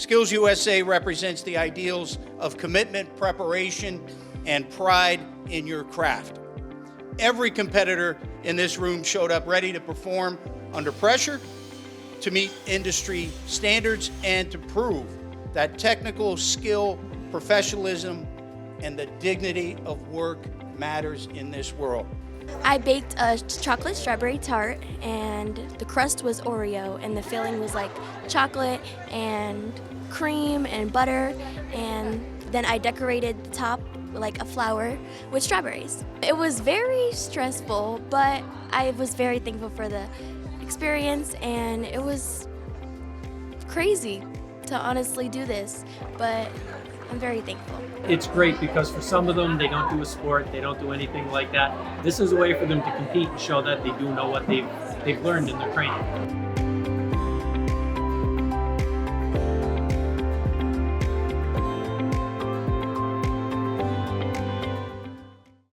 Skills USA represents the ideals of commitment, preparation, and pride in your craft. Every competitor in this room showed up ready to perform under pressure, to meet industry standards, and to prove that technical skill, professionalism, and the dignity of work matters in this world. I baked a chocolate strawberry tart, and the crust was Oreo, and the filling was like chocolate and cream and butter, and then I decorated the top like a flower with strawberries. It was very stressful, but I was very thankful for the experience, and it was crazy to honestly do this, but I'm very thankful. It's great because for some of them, they don't do a sport, they don't do anything like that. This is a way for them to compete and show that they do know what they've learned in their training.